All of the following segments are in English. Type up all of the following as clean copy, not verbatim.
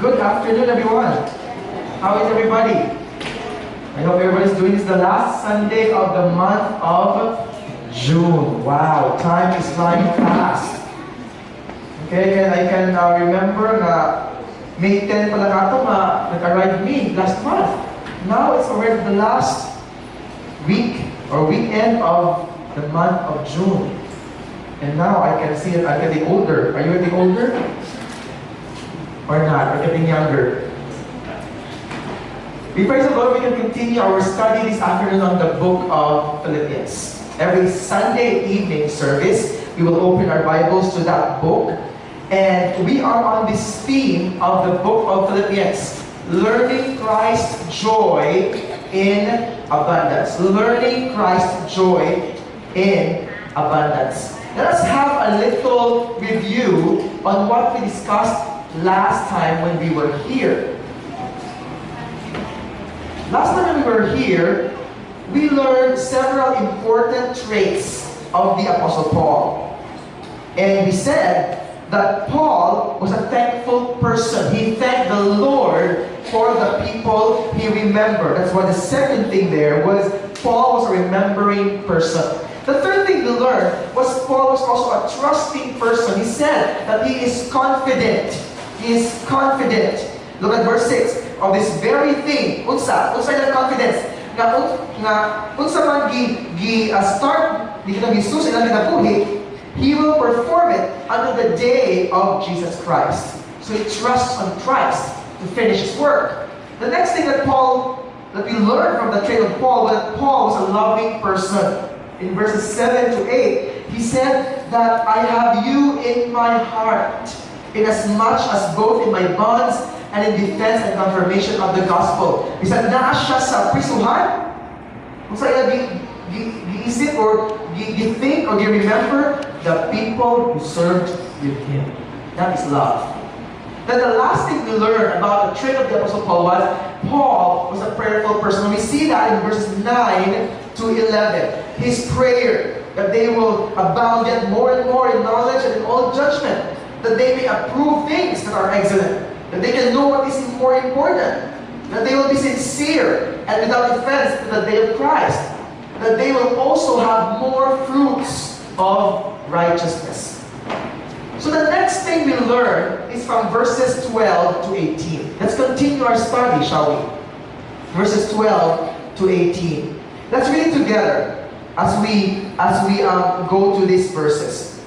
Good afternoon, everyone. How is everybody? I hope everybody's doing this the last Sunday of the month of June. Wow, time is flying fast. Okay, and I can remember na May 10 pala nato nag-arrive me last month. Now it's already the last week or weekend of the month of June. And now I can see that I'm getting older. Are you getting older? Or not? Or getting younger? We praise the Lord, we can continue our study this afternoon on the book of Philippians. Every Sunday evening service, we will open our Bibles to that book. And we are on this theme of the book of Philippians, learning Christ's joy in abundance. Learning Christ's joy in abundance. Let us have a little review on what we discussed last time when we were here. Last time when we were here, we learned several important traits of the Apostle Paul. And we said that Paul was a thankful person. He thanked the Lord for the people he remembered. That's why the second thing there was Paul was a remembering person. The third thing we learned was Paul was also a trusting person. He said that he is confident. He is confident. Look at verse 6 of this very thing. Unsa yung confidence? Unsa man start di kita Jesus ilang kinabuhi, he will perform it until the day of Jesus Christ. So he trusts on Christ to finish his work. The next thing that we learned from the trait of Paul was that Paul was a loving person. In verses 7 to 8, he said that I have you in my heart, inasmuch as both in my bonds and in defense and confirmation of the gospel. He said, naa siya sa prisuhan. Kung sa'yo giisip or think or remember the people who served with him. That is love. Then the last thing we learned about the trait of the Apostle Paul was Paul was a prayerful person. We see that in verses 9 to 11. His prayer that they will abound yet more and more in knowledge and in all judgment, that they may approve things that are excellent, that they can know what is more important, that they will be sincere and without offense to the day of Christ, that they will also have more fruits of righteousness. So the next thing we learn is from verses 12 to 18. Let's continue our study, shall we? Verses 12 to 18. Let's read it together as we go to these verses.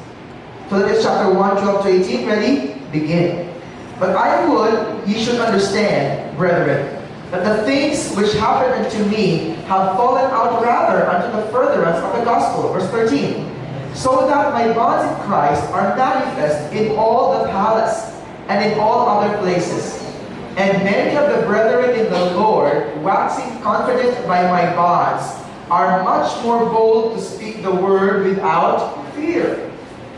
Philippians chapter 1, 12 to 18. Ready? Begin. But I would ye should understand, brethren, that the things which happened unto me have fallen out rather unto the furtherance of the gospel. Verse 13. So that my bonds in Christ are manifest in all the palace and in all other places. And many of the brethren in the Lord, waxing confident by my bonds, are much more bold to speak the word without fear.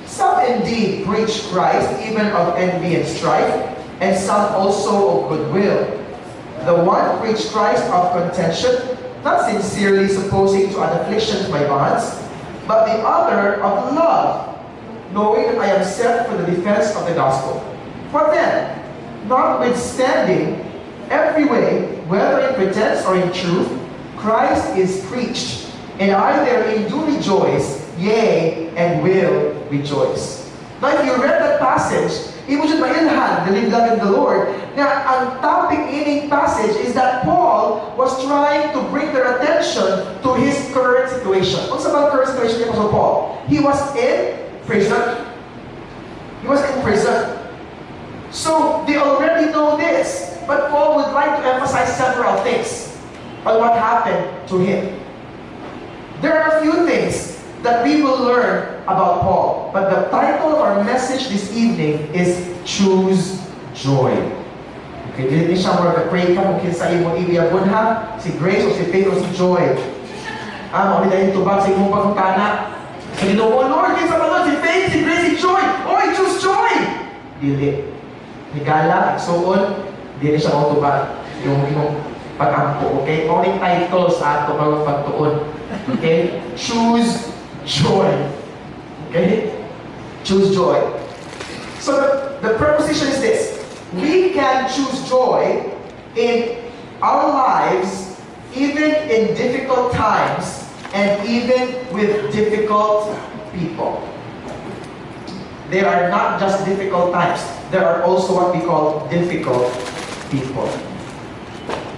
Some indeed preach Christ, even of envy and strife, and some also of goodwill. The one preached Christ of contention, not sincerely supposing to an affliction my bonds, but the other of love, knowing that I am sent for the defense of the gospel. For then, notwithstanding, every way, whether in pretense or in truth, Christ is preached, and I therein do rejoice, yea, and will rejoice. Now, if you read that passage, imo jud mailhan, the love in the Lord. Now, ang topic in passage is that Paul was trying to bring their attention to his current situation. What's about current situation of Paul? He was in prison. He was in prison. So, they already know this. But Paul would like to emphasize several things on what happened to him. There are a few things that we will learn about Paul. But the title of our message this evening is Choose Joy. Okay, dili siya more pray ka kung kinsa imong ibiyabon ha, si Grace o si Faith o si Joy. Mao dahil tubag sa imong pagtana. Sa Ginoo, Lord, kinsa ba si Faith, si Grace, si Joy? Oy, choose joy. Dili. Higala, igsuon, dili siya mao tubag yung pag-ampo. Okay, only title sa ato karong pagtuon. Okay, choose joy. Okay? Choose joy. So the preposition is this. we can choose joy in our lives even in difficult times and even with difficult people. There are not just difficult times. There are also what we call difficult people.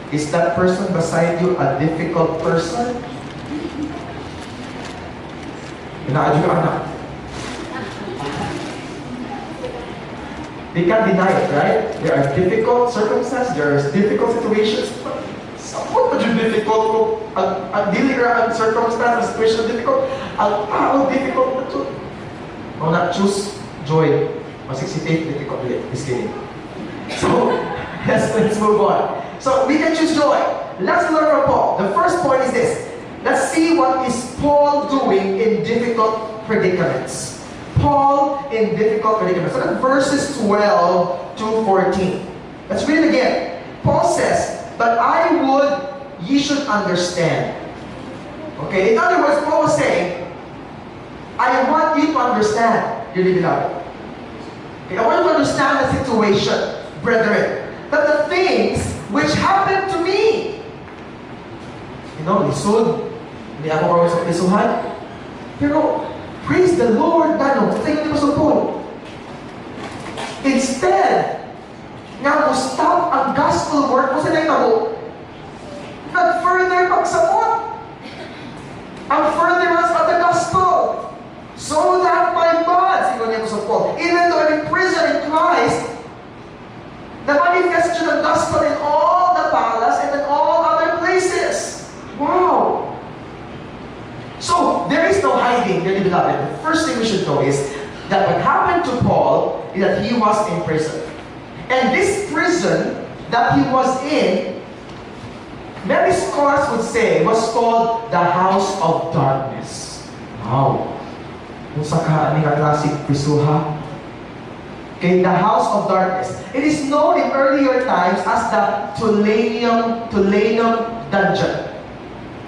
Is that person beside you a difficult person? Inaadyo ka anak. They can't deny it, right? There are difficult circumstances, there are difficult situations. Somewhat pa yung difficult ko. Ang dili ra ang circumstances, situation difficult. Ang tao difficult na ito. O na, choose joy. Masiksipate, difficult ulit. Just kidding. So, let's move on. So, we can choose joy. Let's learn from Paul. The first point is this. Let's see what is Paul doing in difficult predicaments. Paul in difficult predicaments. Look at verses 12 to 14. Let's read it again. Paul says, "But I would ye should understand." Okay, in other words, Paul was saying, I want you to understand, dearly beloved. Okay, I want you to understand the situation, brethren, that the things which happened to me, lisod, hindi ako kawin sa prisuhan, pero praise the Lord, thank you so Paul. Instead, nga mo stop ang gospel work mo sa naitabo, nag-further pagsamot ang furtherance of the gospel, so that my bonds, even though I'm in prison in Christ, the manifestation of the gospel in all the palace and in all other places. Wow! So, there is no hiding, dearly beloved. The first thing we should know is that what happened to Paul is that he was in prison. And this prison that he was in, many scholars would say, was called the house of darkness. Wow! Kung sa klasik prisuha. Okay, the house of darkness. It is known in earlier times as the Tullianum dungeon.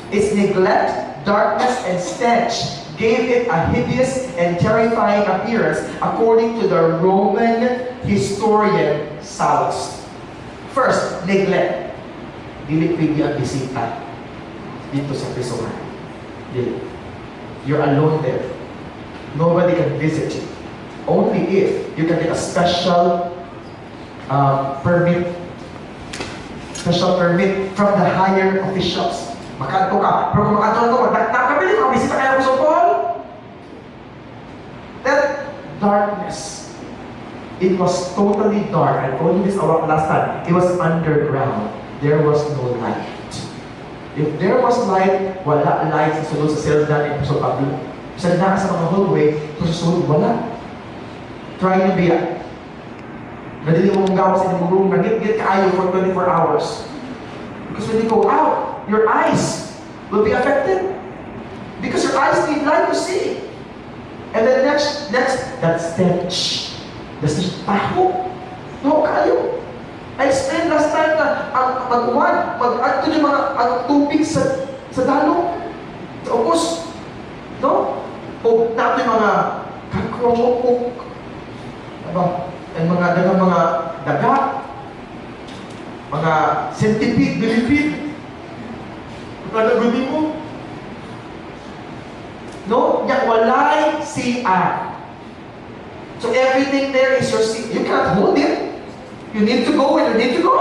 Its neglect, darkness, and stench gave it a hideous and terrifying appearance, according to the Roman historian Sallust. First, neglect. Dili pwede ang bisita dito sa prisuhan. Dili. You're alone there. Nobody can visit you. Only if you can get a special permit from the higher officials. Makanto ka. Pero kung makanto ka, nakabili ka, bisita kayo sa Paul. That darkness, it was totally dark. I told you this last time. It was underground. There was no light. If there was light, wala light sa sulod sa seldan and sa Pablo. Sa na sa mga hallway, sa sulod, wala. Try nyo biya. Nadili mong gawa sa inyong room, nagigit kaayo for 24 hours. Because when you go out, your eyes will be affected. Because your eyes need light to see. And then next, that stench. The stench, taho. Taho kayo. I explained last time na ang mag-add yung mga tubig sa dalo. Sa upos. No? O natin mga kakromok. And mga daga. Mga centipede, millipede. Pagkalagunin mo. No? Yang walay CR. So everything there is your seat. You can't hold it. You need to go when you need to go.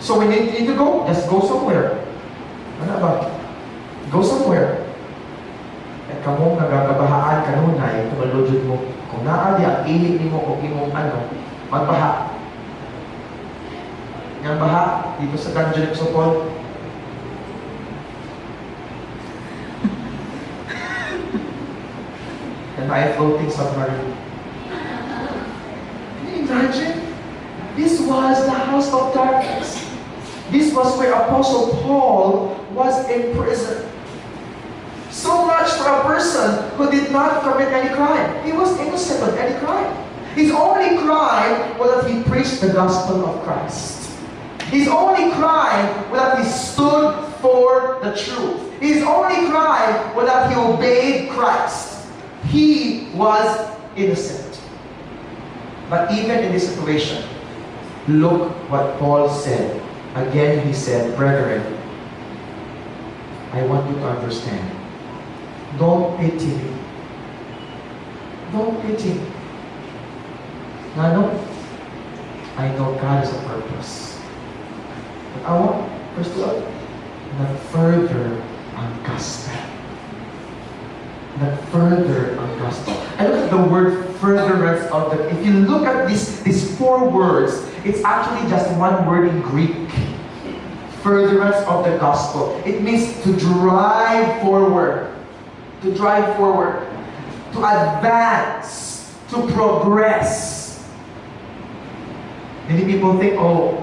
So when you need to go, just go somewhere. Ano ba? Go somewhere. At kamong nagagabahaan kanunay, tumaludod mo. Kung naadi ang ilig mo o imong magbaha. Yang baha, dito sa dungeon sa Paul. And I floating submarine. Can you imagine? This was the house of darkness. This was where Apostle Paul was in prison. So much for a person who did not commit any crime. He was innocent of any crime. His only crime was that he preached the gospel of Christ. His only crime was that he stood for the truth. His only crime was that he obeyed Christ. He was innocent. But even in this situation, look what Paul said. Again, he said, brethren, I want you to understand. Don't pity me. Don't pity me. I know God has a purpose. But I want, first of all, not further ang gospel. Not further ang gospel. I look at the word furtherance of the, if you look at these four words, it's actually just one word in Greek. Furtherance of the gospel. It means to drive forward. To drive forward. To advance. To progress. Many people think, oh,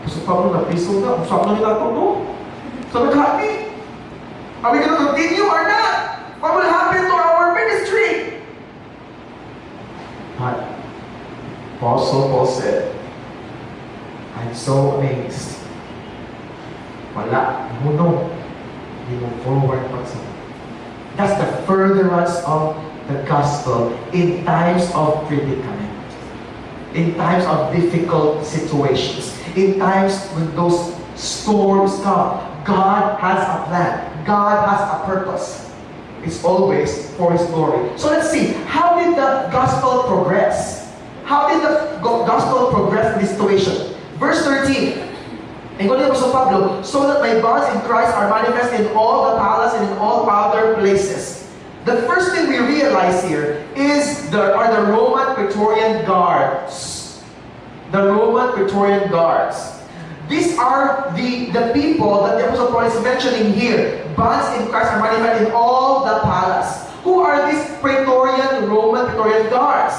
Pastor Pablo na piso na, usap na nila ito, no? So nag-happy. Are we going to continue or not? What will happen to our ministry? But Apostle Paul said, I'm so amazed. Wala, no. You move forward. That's the furtherance of the gospel in times of predicament. In times of difficult situations, in times when those storms come, God has a plan. God has a purpose. It's always for His glory. So let's see, how did the gospel progress? How did the gospel progress in this situation? Verse 13. And go to the Apostle Pablo, so that my bonds in Christ are manifest in all the palace and in all other places. The first thing we realize here are the Roman Praetorian Guards. The Roman Praetorian Guards. These are the people that the Apostle Paul is mentioning here. Bonds in Christ are manifest in all the palace. Who are these Roman Praetorian Guards?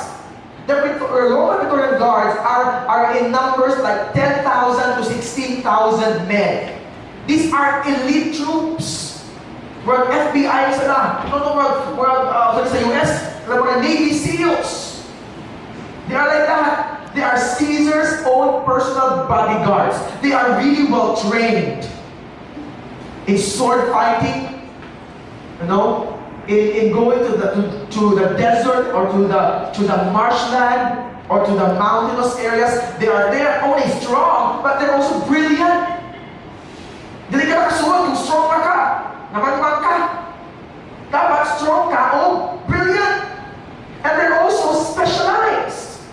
The Roman Praetorian Guards are in numbers like 10,000 to 16,000 men. These are elite troops. We're FBI sa US, we're Navy SEALs. They are like that. They are Caesar's own personal bodyguards. They are really well trained in sword fighting, in going to the desert or to the marshland or to the mountainous areas. They're only strong, but they're also brilliant. Dili ka nakasuwag kung strong ka. Naman ka. Dapat strong ka o brilliant. And they're also specialized.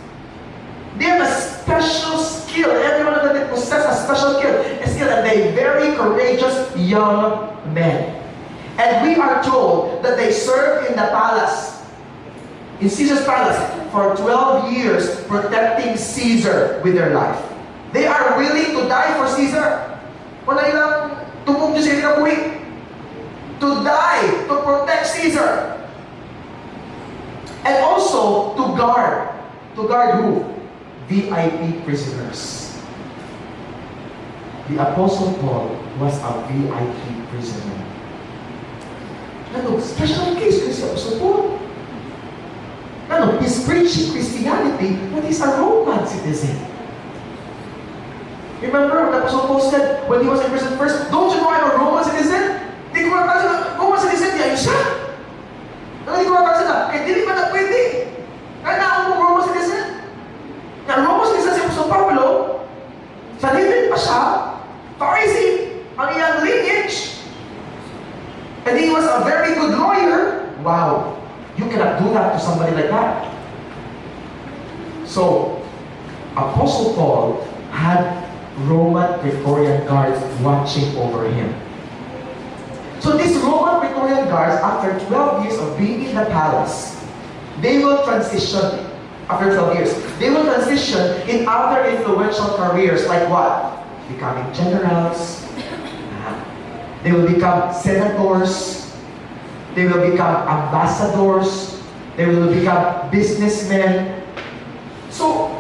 They have a special skill. Everyone that they possess a special skill, and they're very courageous young men. And we are told that they served in the palace, in Caesar's palace, for 12 years, protecting Caesar with their life. They are willing to die for Caesar. Wala ilang tumong Diyos yung kinabuhi. To die, to protect Caesar. And also, to guard. To guard who? VIP prisoners. The Apostle Paul was a VIP prisoner. Special case kasi Apostle Paul. He's preaching Christianity, but he's a Roman citizen. Remember what Apostle Paul said when he was in prison first? Don't you know I'm a Roman citizen? Di ko makakasya, Roman citizen niya, isa. Di ko makakasya, kaya di ba na pwede? Kaya na ako Roman citizen. Na Roman citizen si Apostle Pablo, sa David pa siya, Pharisee, ang iyang lineage. And he was a very good lawyer. Wow, you cannot do that to somebody like that. So, Apostle Paul had Roman Praetorian Guards watching over him. So these Roman Praetorian Guards, after 12 years of being in the palace, they will transition, after 12 years, they will transition in other influential careers like what? Becoming generals. They will become senators. They will become ambassadors. They will become businessmen. So,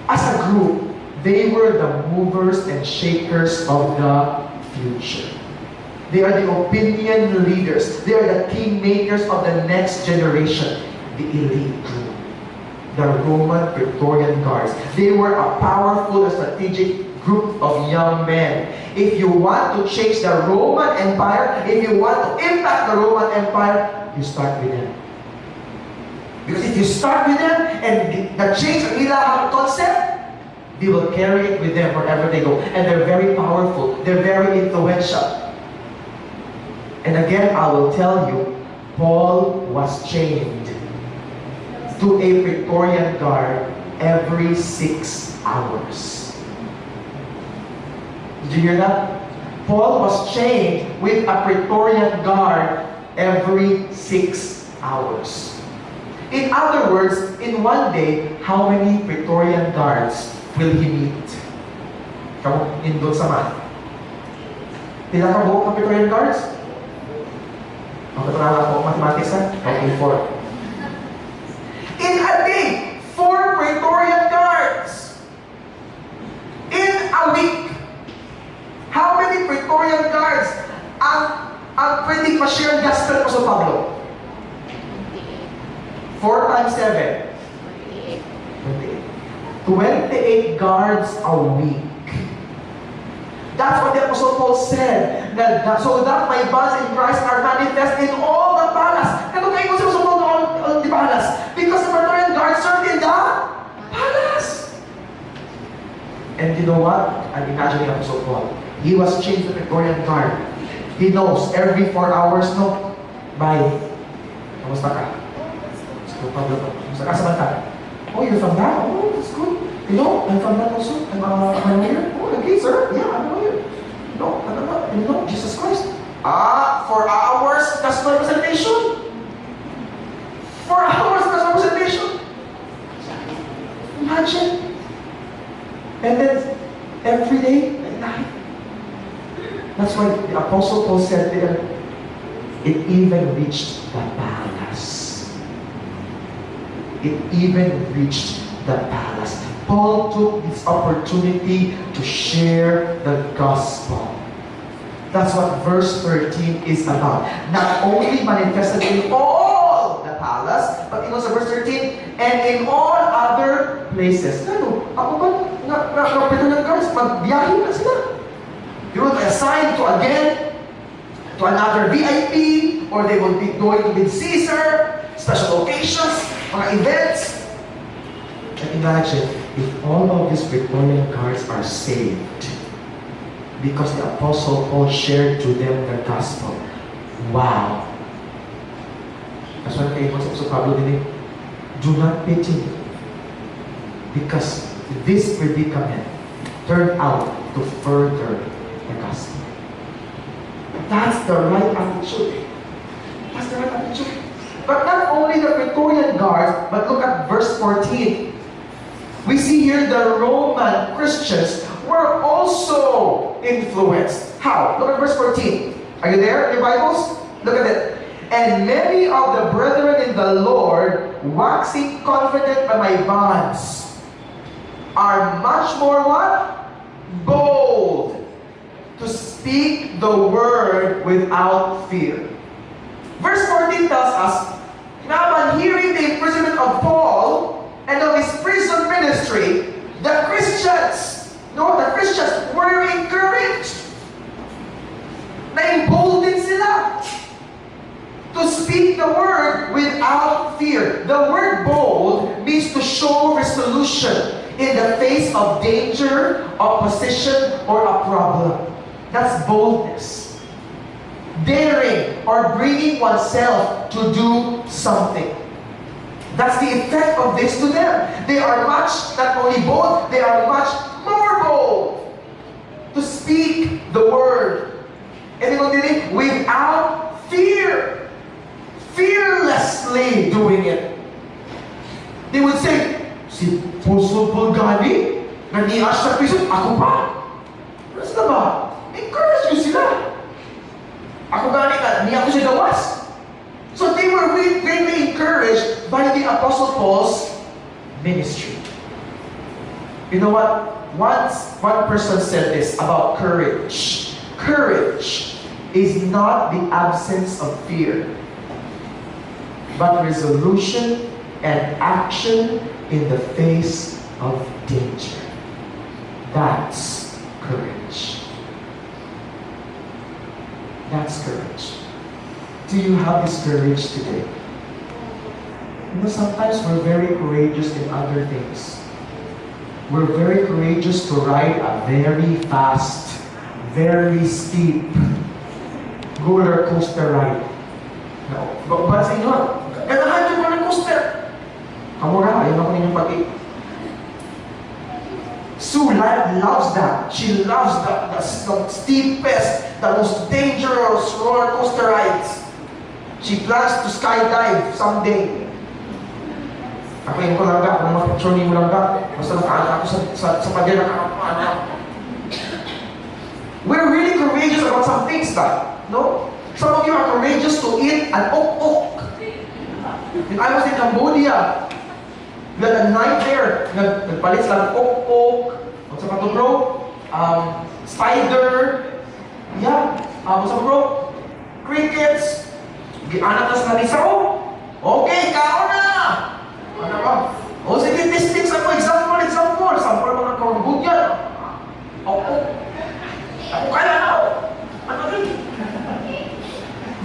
as a group, they were the movers and shakers of the future. They are the opinion leaders. They are the kingmakers of the next generation. The elite group. The Roman Praetorian Guards. They were a powerful and strategic group of young men. If you want to change the Roman Empire, if you want to impact the Roman Empire, you start with them. Because if you start with them and the change of nila concept, they will carry it with them wherever they go. And they're very powerful. They're very influential. And again, I will tell you, Paul was chained to a Praetorian guard every 6 hours. Did you hear that? Paul was chained with a Praetorian guard every 6 hours. In other words, in one day, how many Praetorian guards will he meet? Ikaw, indon sa man. Pila ka buong ng Praetorian guards? Ang katanala ko, mathematics ha? Okay, 4. In a day, 4 Praetorian guards. In a week, how many Praetorian guards ang pwedeng ma-share gospel ko sa Pablo? 4 times 7. 28 guards a week. That's what the Apostle Paul said. So that my bonds in Christ are manifest in all the palace. Ano kayo kung sa Paul on the palace? Because the Praetorian guards served in the palace. And you know what? I'm imagining Apostle Paul. He was chained to the Praetorian guard. He knows every 4 hours, no? Bye. Kamusta ka? So, Pablo, kamusta ka sa banta? Oh, you're from that? Oh, that's good. You know, I'm from that also. I'm here. Oh, okay, sir. Yeah, I'm here. No, you know, Jesus Christ. 4 hours, that's my presentation. 4 hours, that's my presentation. Imagine. And then, every day, at night. That's why the Apostle Paul said there, it even reached the palace. It even reached the palace. Paul took this opportunity to share the gospel. That's what verse 13 is about. Not only manifested in all the palace, but in also verse 13, and in all other places. Ano? Ako ba? Pwede ng guards, magbiyahe na sila. They will be assigned to another VIP, or they will be going with Caesar, special occasions, mga events. And imagine, if all of these Praetorian guards are saved because the Apostle Paul shared to them the gospel. Wow! That's why kay Apostle Pablo din, do not pity me, because this predicament turned out to further the gospel. That's the right attitude. That's the right attitude. But not only the Praetorian guards, but look at verse 14. We see here the Roman Christians were also influenced. How? Look at verse 14. Are you there in your Bibles? Look at it. And many of the brethren in the Lord, waxing confident by my bonds, are much more what? Bold to speak the word without fear. Verse 14 tells us, now on hearing the imprisonment of Paul and of his prison ministry, the Christians were encouraged. Na-embolden sila to speak the word without fear. The word bold means to show resolution in the face of danger, opposition, or a problem. That's boldness. Daring or bringing oneself to do something. That's the effect of this to them. They are much, not only bold, they are much more bold to speak the word. And without fear. Fearlessly doing it. They would say, si Puso Bulgani, nanias sa prison, ako pa. Basta ba? Encourage nyo sila. Ako gani ka, niya ako siya gawas. So they were really greatly encouraged by the Apostle Paul's ministry. You know what? Once one person said this about courage. Courage is not the absence of fear, but resolution and action in the face of danger. That's courage. That's courage. Do you have this courage today? Sometimes we're very courageous in other things. We're very courageous to ride a very fast, very steep roller coaster ride. No. But sa inyo, ganahan yung roller coaster. Kamura, ayun ako ninyong pati. Sue loves that. She loves the steepest, the most dangerous roller coaster rides. She plans to skydive someday. Ako yung kulangga, kung mag-picture niyo langga, basta nakaala ako sa padya nakakapaana. We're really courageous about some things, no? Some of you are courageous to eat an ok-ok. When I was in Cambodia, we had a night there. Nagpalit lang ok-ok. What's up, bro? Spider. Yeah. What's up, bro? Crickets. Gianak na sa nalisa. Okay, kao na! Ano ba? Sige, testing sa ko. Example. Sample mo ng karambut yan. Ako kaya na. Ano rin?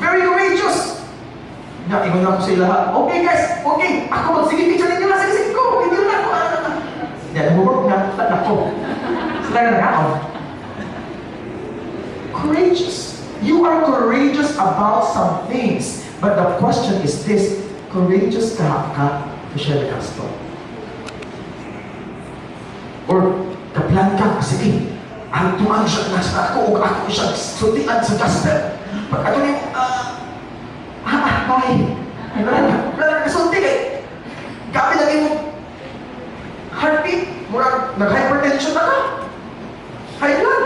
Very courageous. Ingon na ako sa lahat. Okay guys, okay. Ako sige, picture ninyo na. Sige ko. Hindi na ako. Yan, nag-work na. Ako. Sila na ako. Courageous. You are courageous about some things. But the question is this, courageous ka to share the gospel? Or kaplan ka, sige, ang tuwan siya nasa ako o ako siya sutian sa gospel. Pag ato niyo, bye. Wala kasulti kay. Gabi lagi mo, heartbeat, murag nag-hypertension na ka. High blood.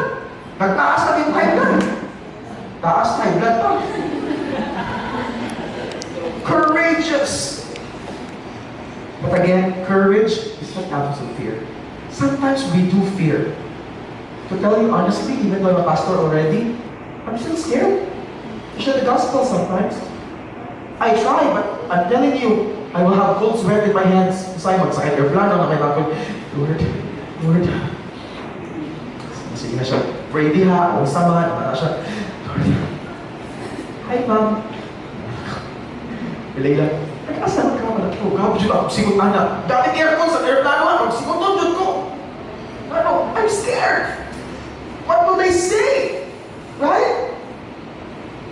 Nagtaas na yung high blood. Taas na high blood pa. Courageous. But again, courage is not absence of fear. Sometimes we do fear. To tell you honestly, even though I'm a pastor already, I'm still scared to share the gospel sometimes. I try, but I'm telling you, I will have cold sweat in my hands. Simon, sakit your plano na kailangan ko. Lord. Sige na siya. Pray diha, o sama, na siya. Lord. Hi, Ma'am. Bilay lang. Nagkasan ka naman ito. Gawin dyan ako, sigot anak. Dati aircon sa airplano, ano? Sigot doon ko. Ano? I'm scared. What will they say? Right?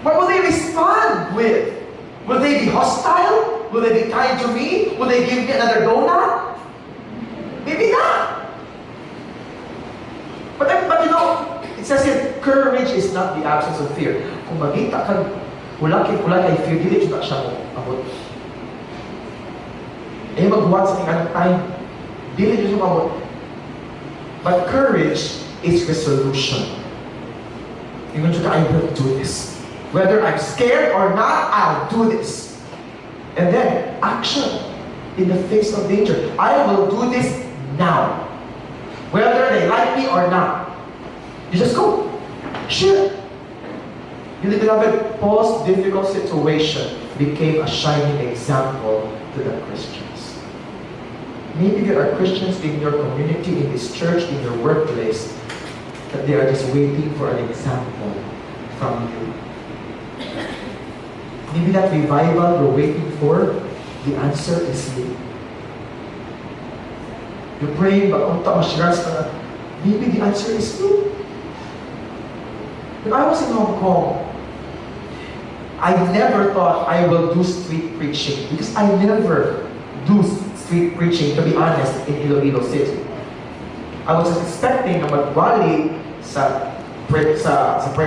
What will they respond with? Will they be hostile? Will they be kind to me? Will they give me another donut? Maybe not. But you know, it says here, courage is not the absence of fear. Kung magita ka, wala kay fear, dili na siya mo abot. Magbuhat sa tingnan time, dili siya mo abot. But courage is resolution. I will do this. Whether I'm scared or not, I'll do this. And then, action in the face of danger. I will do this now. Whether they like me or not. You just go. Sure. You beloved, Paul's difficult situation became a shining example to the Christians. Maybe there are Christians in your community, in this church, in your workplace, that they are just waiting for an example from you. Maybe that revival you're waiting for, the answer is you. You're praying, but maybe the answer is you. When I was in Hong Kong, I never thought I will do street preaching because I never do street preaching, to be honest, in Iloilo City. I was just expecting na mag-rally sa prayer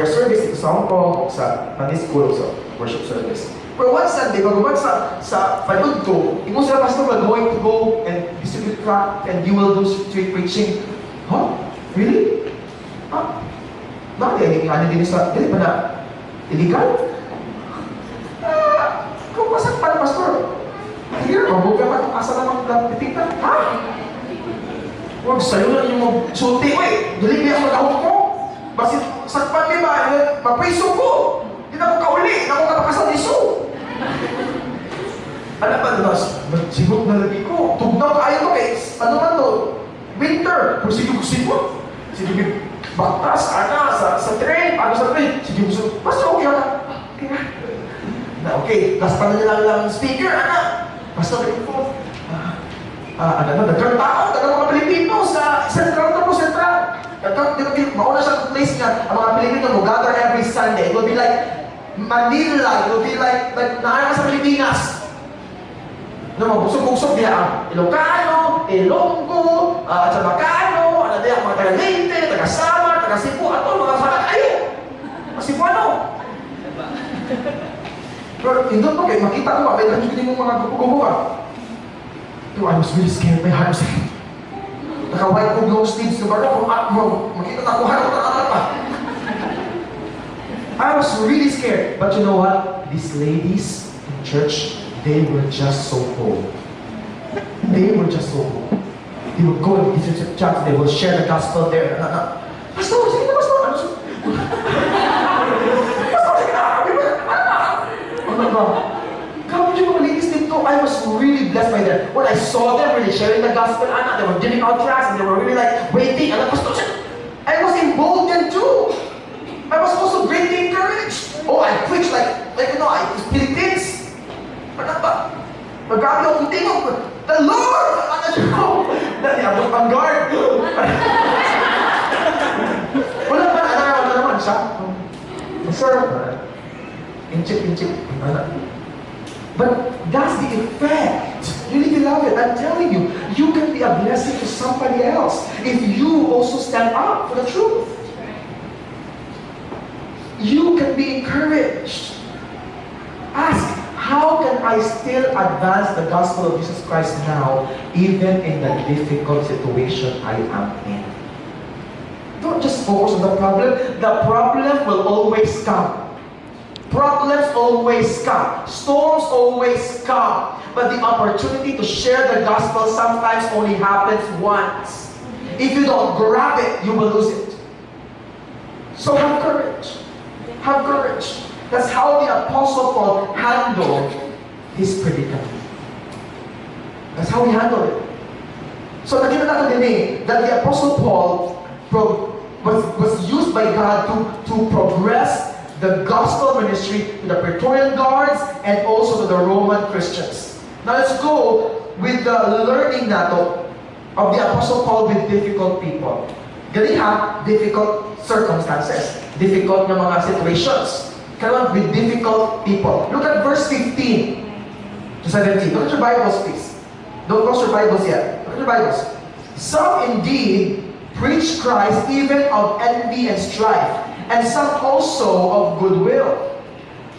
service dito sa Hong Kong, sa Sunday school, sa worship service. Pero one Sunday, pag-umat sa palud ko, imo sila, Pastor, we're going to go and distribute crack and you will do street preaching. Huh? Really? Huh? Bakit? Ano din sa, hindi ba na illegal? Kung masak pa na, Pastor, here, mabuga ka itong asa naman pitika. Ha? Huwag sa'yo na yung magsulti. Uy, dali niya ako mag-ahong ko. Basit, sakpan niya ba? Mapriso ko. Hindi na ako kauli. Hindi na ako kapakasal ni Su. Ano ba, sigot na lagi ko. Tugnaw kayo to, guys. Ano man to? Winter. Kung sigot. Sige, baktas, sa train. Ano sa train? Sige, Pastor, okay ka? Okay ka? Na, okay. Last pa na niya lang speaker, Pastor, nagkaroon tao, mga Pilipino sa Central to po, Central. Mauna siya place nga, ang mga Pilipino will gather every Sunday. It will be like Manila, it will be like naayang sa Pilipinas. Magbusog-busog niya Ilocano, Ilonggo, Chabacano, ano diya, mga taga-Leyte, taga-Samar, taga-Cebu, mga salat kayo. Cebuano. Pero hindi po kayo, makita ko, may nandiyo mong mga guguguwa. I was really scared, my heart was like, naka-white ko long sleeves na baro, makita na ko, harap na pa. I was really scared. But you know what? These ladies in church, they were just so cool. They were just so cool. They would go and visit the church, they will share the gospel there. Pastor, sige na, Pastor. I was really blessed by them. When I saw them really sharing the gospel, they were giving out tracts and they were really like waiting. And I was emboldened too. I was also greatly encouraged. I preached like I was Philippians. Magabi akong tingog. The Lord! Ang guard. Wala naman siya. Sir, inchip. But that's the effect. Really beloved, I'm telling you, you can be a blessing to somebody else if you also stand up for the truth. You can be encouraged. Ask, how can I still advance the gospel of Jesus Christ now, even in the difficult situation I am in? Don't just focus on the problem. The problem will always come. Problems always come. Storms always come. But the opportunity to share the gospel sometimes only happens once. If you don't grab it, you will lose it. So have courage. Have courage. That's how the Apostle Paul handled his predicament. That's how he handled it. So nakita natin din that the Apostle Paul was used by God to progress the gospel ministry to the Praetorian Guards and also to the Roman Christians. Now let's go with the learning nato of the Apostle Paul with difficult people. Gali ha, difficult circumstances, difficult na mga situations. Karon with difficult people. Look at verse 15 to 17. Look at your Bibles, please. Don't close your Bibles yet. Look at your Bibles. Some indeed preach Christ even of envy and strife, and some also of goodwill.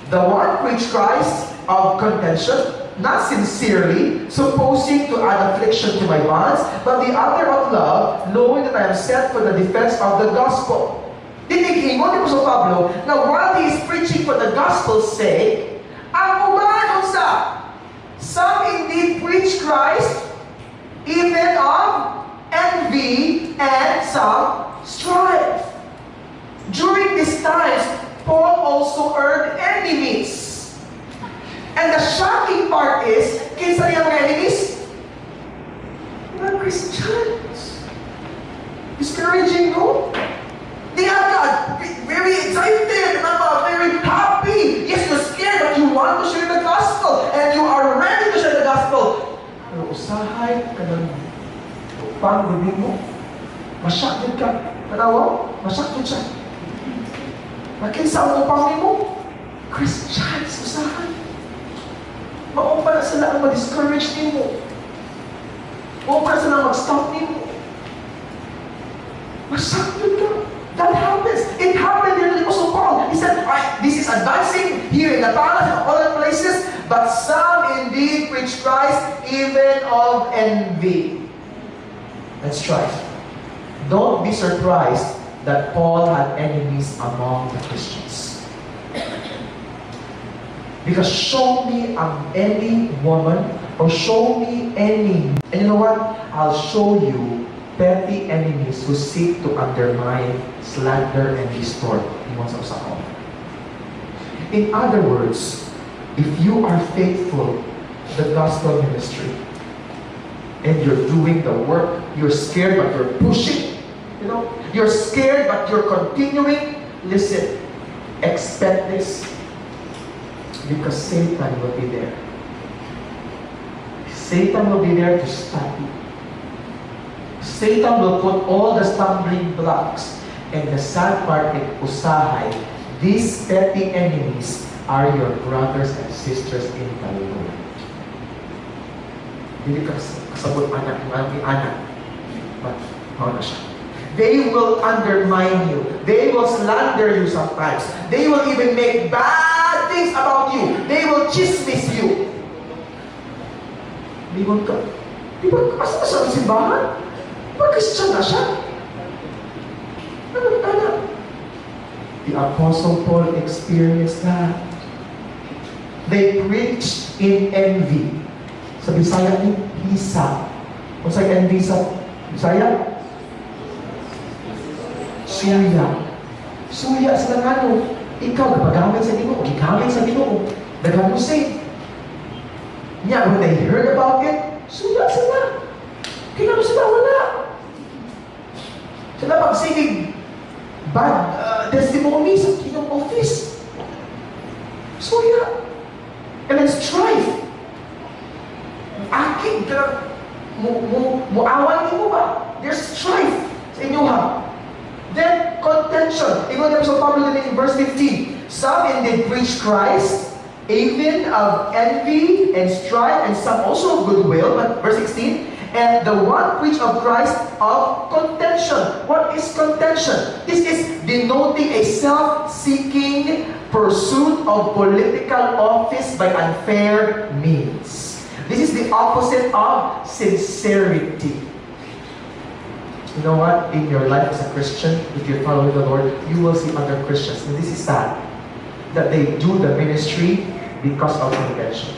The one preached Christ of contention, not sincerely, supposing to add affliction to my bonds, but the other of love, knowing that I am sent for the defense of the gospel. Tinigin mo ni Apostol Pablo na while he is preaching for the gospel's sake, ang umanon sa some indeed preach Christ even of envy and some strife. During these times, Paul also earned enemies. And the shocking part is, kinsa niya mga enemies? Mga Christians. Discouraging, no? They are very excited, very happy. Yes, you're scared, but you want to share the gospel. And you are ready to share the gospel. Pero usahay ka ng pang-review mo. Masyakit ka. Kanawa? Masyakit siya. Nakinsa ang upang mo, Christians, usahan. Maumpa na sila ang ma-discourage mo. Maumpa na sila ang mag-stop mo. Masakit ka. That happens. It happened in the Apostle Paul. He said, this is advancing here in the palace and other places, but some indeed preach Christ even of envy. Let's try. Don't be surprised that Paul had enemies among the Christians. Because show me any woman or show me any, and you know what? I'll show you petty enemies who seek to undermine, slander, and distort. In other words, if you are faithful to the gospel ministry and you're doing the work, you're scared but you're pushing, you're scared but you're continuing, listen, expect this because Satan will be there. Satan will be there to stop you. Satan will put all the stumbling blocks. And the sad part is, usahay, these petty enemies are your brothers and sisters in the Lord. Hindi ka kasabot anak, mga anak. But, na siya. They will undermine you. They will slander you sometimes. They will even make bad things about you. They will chismis you. Di ba asa na siya ang simbahan? Di ba Christian na siya? The Apostle Paul experienced that. They preached in envy. Sa Bisaya ni Hisa. Kung sa envy sa Bisaya? Suya sila nga no. Ikaw, napagamit sa Ginoo, gigamit sa Ginoo. Dagan mo say. Yeah, when they heard about it, suya sila. Kaya sila wala. Sila pagsigig bad testimony sa Kingdom office. Suya. And then strife. Akin ka muawan mo ba? There's strife sa inyo ha. Then, contention. Tingnan niyo sa Pablo din in verse 15. Some indeed preach Christ, even of envy and strife, and some also of goodwill. But verse 16, and the one preach of Christ of contention. What is contention? This is denoting a self-seeking pursuit of political office by unfair means. This is the opposite of sincerity. You know what? In your life as a Christian, if you're following the Lord, you will see other Christians. And this is sad. That they do the ministry because of contention.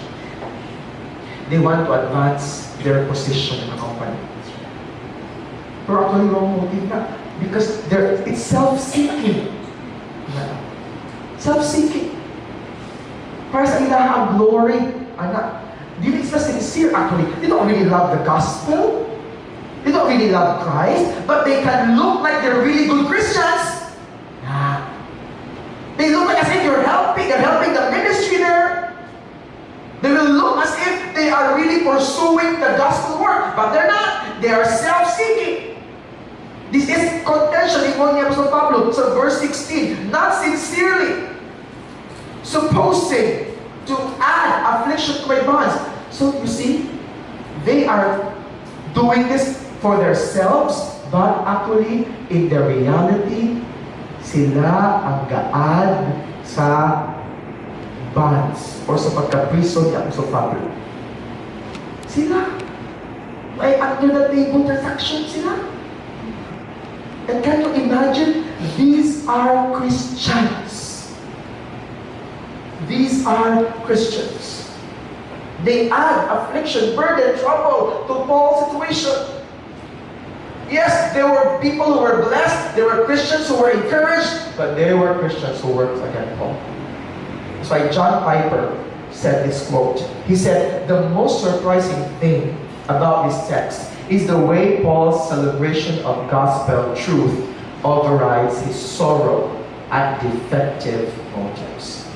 They want to advance their position in the company. Pero actually, wrong motive na. Because it's self-seeking. Self-seeking. Para sa ilaha ang glory. Anak, hindi sila sincere actually. They don't really love the gospel. They don't really love Christ, but they can look like they're really good Christians. They look like as if they're helping the ministry there. They will look as if they are really pursuing the gospel work, but they're not. They are self-seeking. This is contention in 1 Apostle Pablo. So verse 16, not sincerely, supposing to add affliction to my bonds. So you see, they are doing this for themselves, but actually, in the reality, sila ang gaad sa bonds or sa pagka-prison ni Apostle Pablo. Sila. May under the table transaction sila. And can you imagine? These are Christians. These are Christians. They add affliction, burden, trouble to Paul's situation. Yes, there were people who were blessed, there were Christians who were encouraged, but there were Christians who worked against Paul. That's why John Piper said this quote. He said, the most surprising thing about this text is the way Paul's celebration of gospel truth overrides his sorrow at defective motives.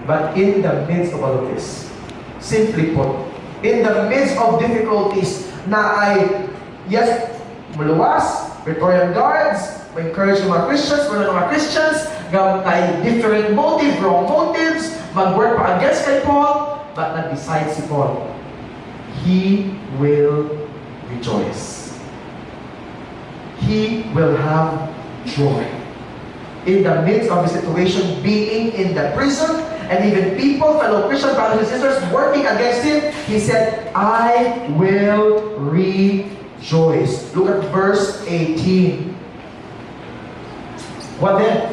But in the midst of all of this, simply put, in the midst of difficulties na ay, yes, maluwas, Praetorian Guards, ma-encourage yung mga Christians, mga Christians, ay different motive, wrong motives, mag-work pa against kay Paul, but nag-decide si Paul, he will rejoice. He will have joy. In the midst of the situation, being in the prison, and even people, fellow Christian brothers and sisters, working against him, he said, I will rejoice. Look at verse 18. What then?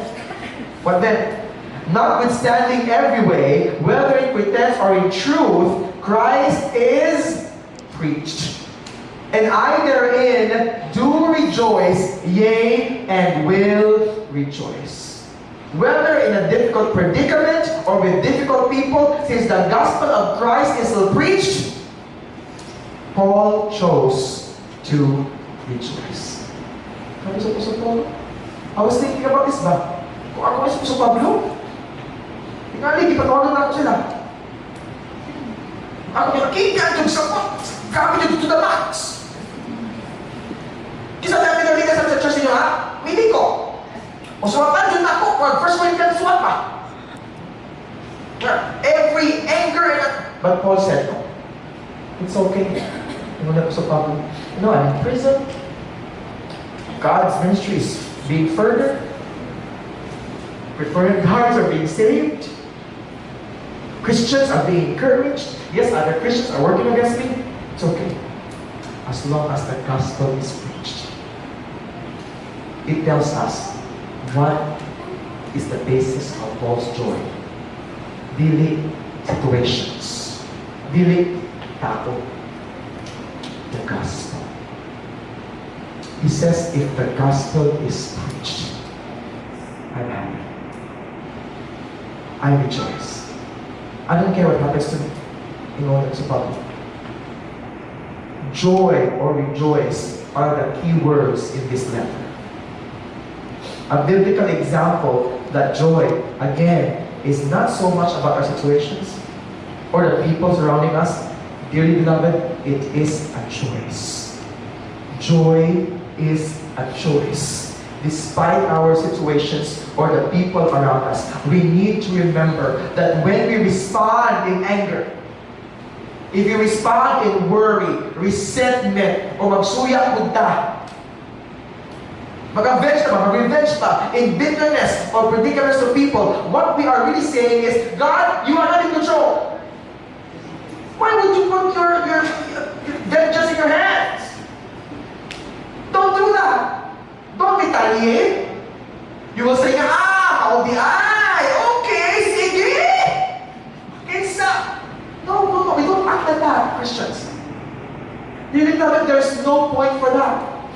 What then? Notwithstanding every way, whether in pretense or in truth, Christ is preached. And I therein do rejoice, yea, and will rejoice. Whether in a difficult predicament or with difficult people, since the gospel of Christ is still preached, Paul chose to rejoice. Sabi sa Apostle Paul, I was thinking about this ba? Kung ako ay sa Pablo, tingali, ipatawagan na ako sila. Ako yung nakikita yung sapot. Grabe yung to the max. Kisa dami na rin sa church ninyo, ha? Hindi ko. O suwatan yun ako. First one ka suwat pa. Every anger and... But Paul said, no. It's okay. I'm in prison. God's ministry is being furthered. Reformed hearts are being saved. Christians are being encouraged. Yes, other Christians are working against me. It's okay. As long as the gospel is preached. It tells us what is the basis of Paul's joy. Dili situations. Dili tao. The gospel. He says, if the gospel is preached, I'm happy. I rejoice. I don't care what happens to me in order to public. Joy or rejoice are the key words in this letter. A biblical example that joy, again, is not so much about our situations or the people surrounding us. Dearly beloved, it is a choice. Joy is a choice. Despite our situations or the people around us, we need to remember that when we respond in anger, if you respond in worry, resentment, or magsuya punta, mag-avenge pa, mag-revenge pa, in bitterness or predicaments to people, what we are really saying is, God, you are not in control. Why would you put your vengeance in your hands? Don't do that. Don't retaliate. You will say, how the eye. Okay, sige. No, we don't act like that, Christians. You know that there's no point for that.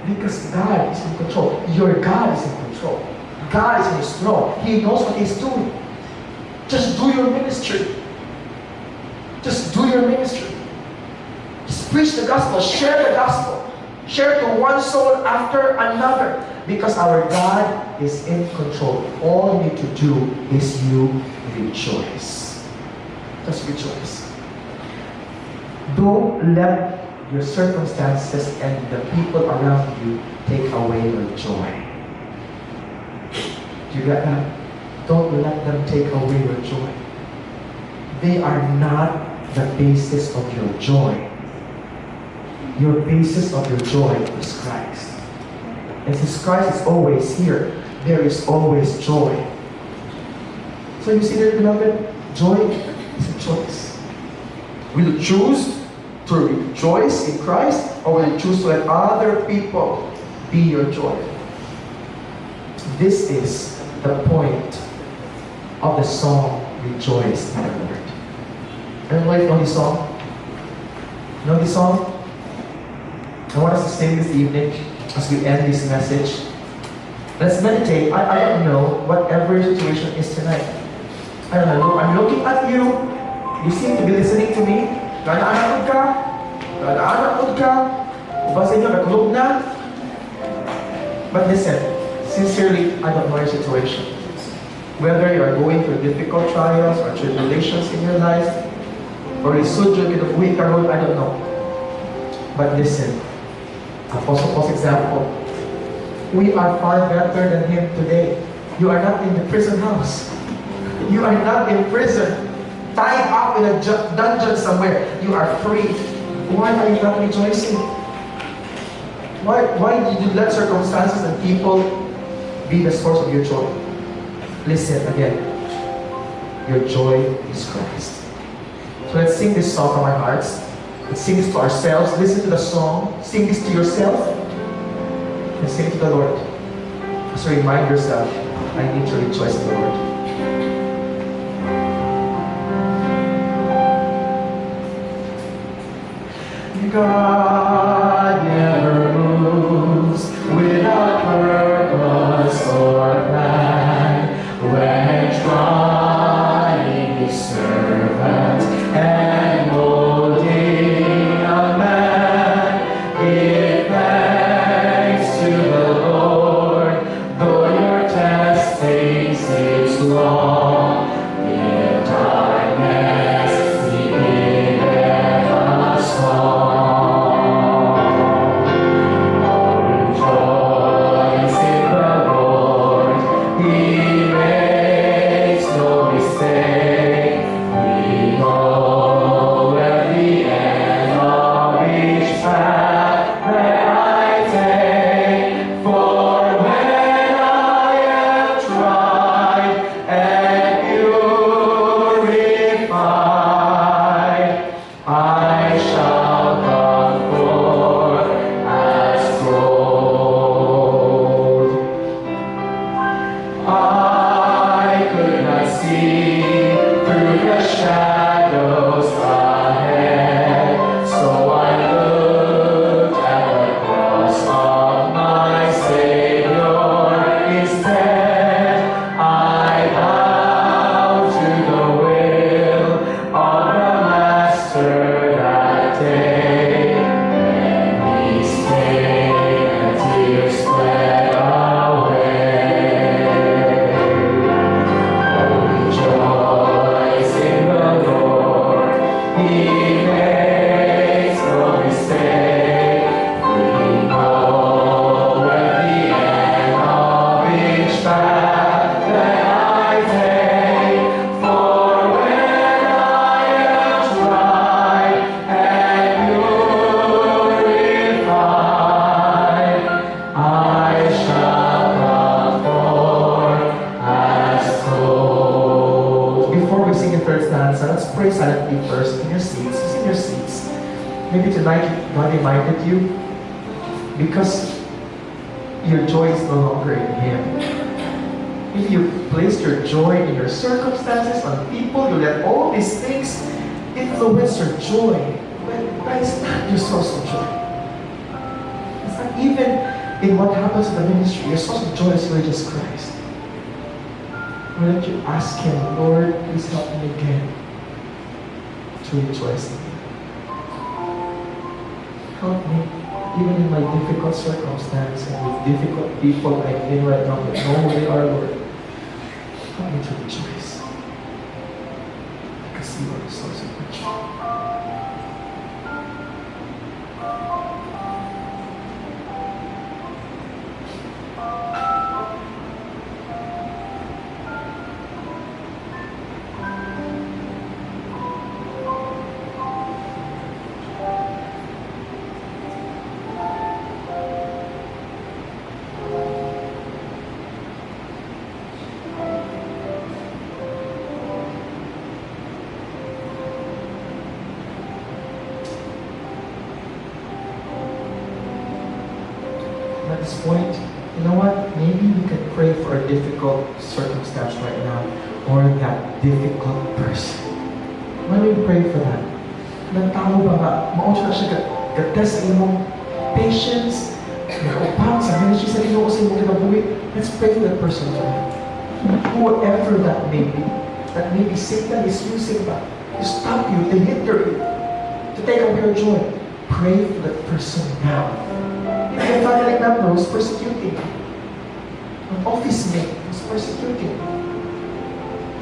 Because God is in control. Your God is in control. God is in His throne. He knows what He's doing. Just do your ministry. Just do your ministry. Just preach the gospel. Share the gospel. Share to one soul after another. Because our God is in control. All you need to do is you rejoice. Just rejoice. Don't let your circumstances and the people around you take away your joy. Do you get that? Don't let them take away your joy. They are not the basis of your joy. Your basis of your joy is Christ. And since Christ is always here, there is always joy. So you see there, beloved, joy is a choice. Will you choose to rejoice in Christ, or will you choose to let other people be your joy? This is the point of the song, Rejoice in the Lord. I don't know if you know this song. You know this song? I want us to sing this evening as we end this message. Let's meditate. I don't know whatever your situation is tonight. I don't know. I'm looking at you. You seem to be listening to me. Gana-anak ka. Gana-anak ka. Uba sa inyo, nakulog na. But listen, sincerely, I don't know your situation. Whether you are going through difficult trials or tribulations in your life, or isudyo kind of weak road, I don't know. But listen, Apostle Paul's example, we are far better than him today. You are not in the prison house. You are not in prison, tied up in a dungeon somewhere. You are free. Why are you not rejoicing? Why did you let circumstances and people be the source of your joy? Listen again. Your joy is Christ. So let's sing this song from our hearts. Let's sing this to ourselves. Listen to the song. Sing this to yourself. And sing it to the Lord. So remind yourself, I need to rejoice in the Lord. God never moves without purpose or plan. When trying His servant and molding a man, give thanks to the Lord, though your testing seems long. In darkness, He stand be first in your seats. Just in your seats. Maybe tonight God reminded you because your joy is no longer in Him. Maybe you placed your joy in your circumstances, on people. You let all these things influence your joy. But that is not your source of joy. It's not even in what happens in the ministry. Your source of joy is really just Christ. Why don't you ask Him, Lord, please help me again to rejoice in You. Help me, even in my difficult circumstance and with difficult people I'm in right now that know who they are, Lord. Help me to rejoice. Because You are the source of my joy. At this point, you know what? Maybe we can pray for a difficult circumstance right now, or that difficult person. Why don't we pray for that? Nagtao ba nga? Maunsa na siya test sa imong patience, nag-upang sa ministry sa Ginoo sa imong kinabuhi. Let's pray for that person tonight. Whoever that may be Satan is using that to stop you, to hinder you, to take away your joy. Pray for that person now. If your family member was persecuting, an office mate was persecuting,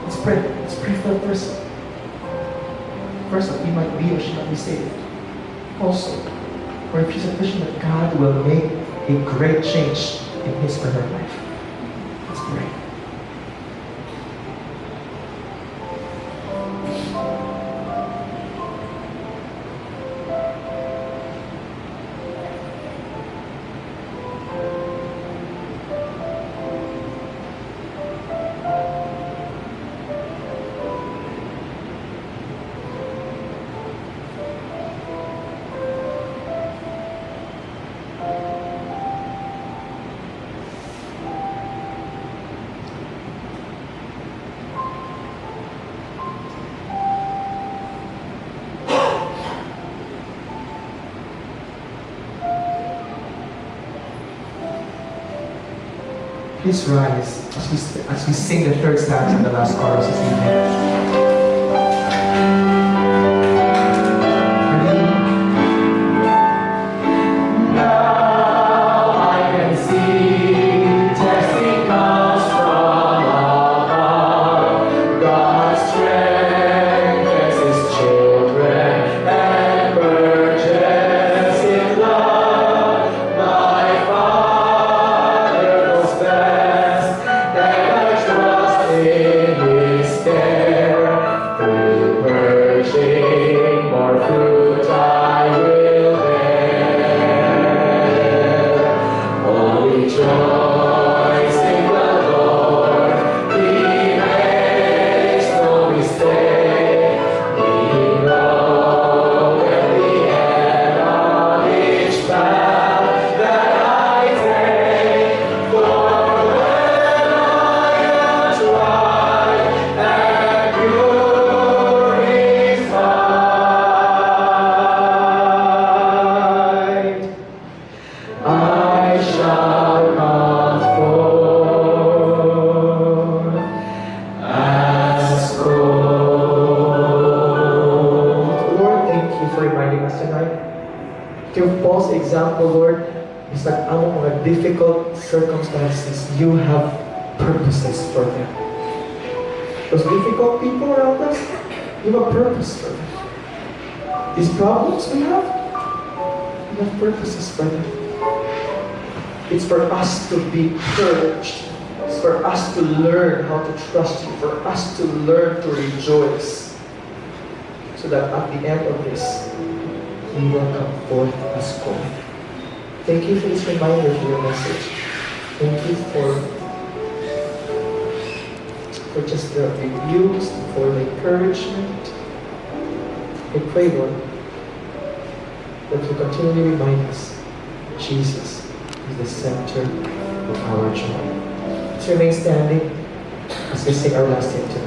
let's pray for that person. First, that he might be or she might be saved. Also, or if she's a Christian, that God will make a great change in his or her life. Let's pray. Please rise as we sing the third stanza and the last chorus this evening. Example, Lord, is that among mga difficult circumstances, you have purposes for them. Those difficult people around us, you have a purpose for them. These problems we have, you have purposes for them. It's for us to be purged. It's for us to learn how to trust you, for us to learn to rejoice, so that at the end of this, we will come forth as gold. Thank you for this reminder for your message. Thank you for just the rebukes, for the encouragement. I pray, Lord, that you continually remind us that Jesus is the center of our joy. Let's remain standing as we sing our last hymn tonight.